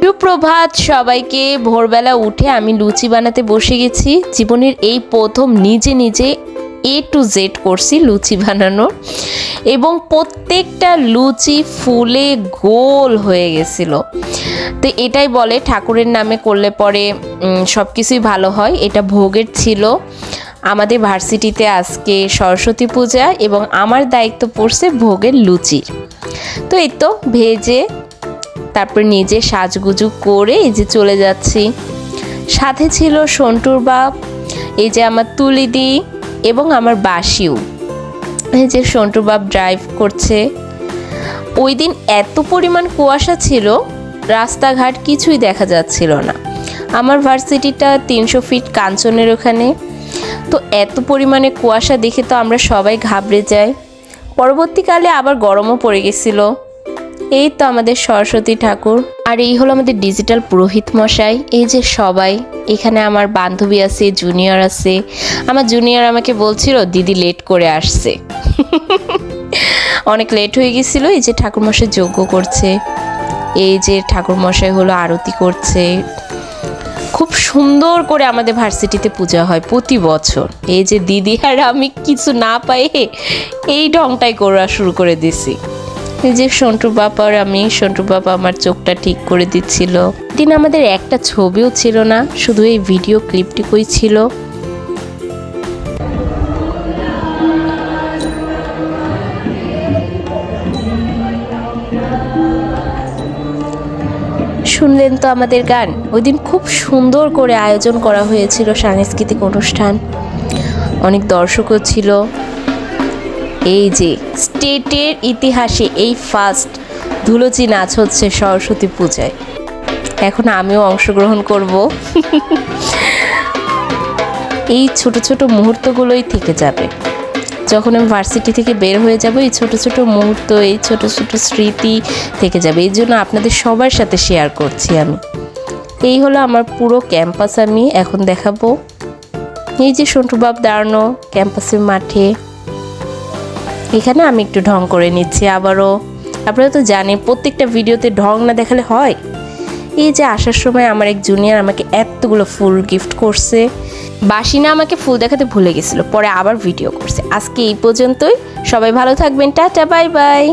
সুপ্রভাত সবাইকে। ভোরবেলা উঠে আমি লুচি বানাতে বসে গেছি। জীবনের এই প্রথম নিজে নিজে A to Z করছি লুচি বানানো, এবং প্রত্যেকটা লুচি ফুলে গোল হয়ে গেছিল। তো এটাই বলে ঠাকুরের নামে করলে পরে সব কিছুই ভালো হয়। এটা ভোগের ছিল। আমাদের ভার্সিটিতে আজকে সরস্বতী পূজা এবং আমার দায়িত্ব পড়ছে ভোগের লুচির। তো এই তো ভেজে তারপর নিজে সাজগুজু করে এই যে চলে যাচ্ছি। সাথে ছিল সন্টুর বাপ, এই যে আমার তুলিদি এবং আমার বাসিও। এই যে সন্টুর বাপ ড্রাইভ করছে। ওই দিন এত পরিমাণ কুয়াশা ছিল, রাস্তাঘাট কিছুই দেখা যাচ্ছিল না। আমার ভার্সিটিটা 300 ফিট কাঞ্চনের ওখানে। তো এত পরিমাণে কুয়াশা দেখে তো আমরা সবাই ঘাবড়ে যাই। পরবর্তীকালে আবার গরমও পড়ে গেছিল। এই তো আমাদের সরস্বতী ঠাকুর, আর এই হলো আমাদের ডিজিটাল পুরোহিত মশাই। এই যে সবাই এখানে, আমার বান্ধবী আছে, জুনিয়র আছে। আমার জুনিয়র আমাকে বলছিল দিদি লেট করে আসছে। অনেক লেট হয়ে গেছিল। এই যে ঠাকুর মশাই যজ্ঞ করছে, এই যে ঠাকুর মশাই হলো আরতি করছে। খুব সুন্দর করে আমাদের ভার্সিটিতে পূজা হয় প্রতি বছর। এই যে দিদি আর আমি কিছু না পাই এই ঢংটাই করা শুরু করে দিছি। এই যে সন্টু বাবা আর আমি, সন্টু বাবা আমার চোখটা ঠিক করে দিচ্ছিল। দিন আমাদের একটা ছবিও ছিল না, শুধু এই ভিডিও ক্লিপটুকুই ছিল। শুনলেন তো আমাদের গান। ওই দিন খুব সুন্দর করে আয়োজন করা হয়েছিল সাংস্কৃতিক অনুষ্ঠান, অনেক দর্শকও ছিল। এই যে স্টেটের ইতিহাসে এই ফার্স্ট ধুলোচি নাচ হচ্ছে সরস্বতী পূজায়। এখন আমিও অংশগ্রহণ করব। এই ছোট ছোট মুহূর্তগুলোই থেকে যাবে। যখন আমি ভার্সিটি থেকে বের হয়ে যাব, এই ছোট ছোট মুহূর্ত, এই ছোট ছোট স্মৃতি থেকে যাবে। এই জন্য আপনাদের সবার সাথে শেয়ার করছি আমি। এই হলো আমার পুরো ক্যাম্পাস, আমি এখন দেখাবো। এই যে সন্টুবাব দাঁড়ানো ক্যাম্পাসের মাঠে, এখানে আমি একটু ঢং করে নিচ্ছি আবারও। আপনারা তো জানেন প্রত্যেকটা ভিডিওতে ঢং না দেখালে হয়। এই যে আসার সময় আমার এক জুনিয়র আমাকে এতগুলো ফুল গিফট করছে। বাসিনা আমাকে ফুল দেখাতে ভুলে গেছিলো, পরে আবার ভিডিও করছে। আজকে এই পর্যন্তই। সবাই ভালো থাকবেন, টাটা, বাই বাই।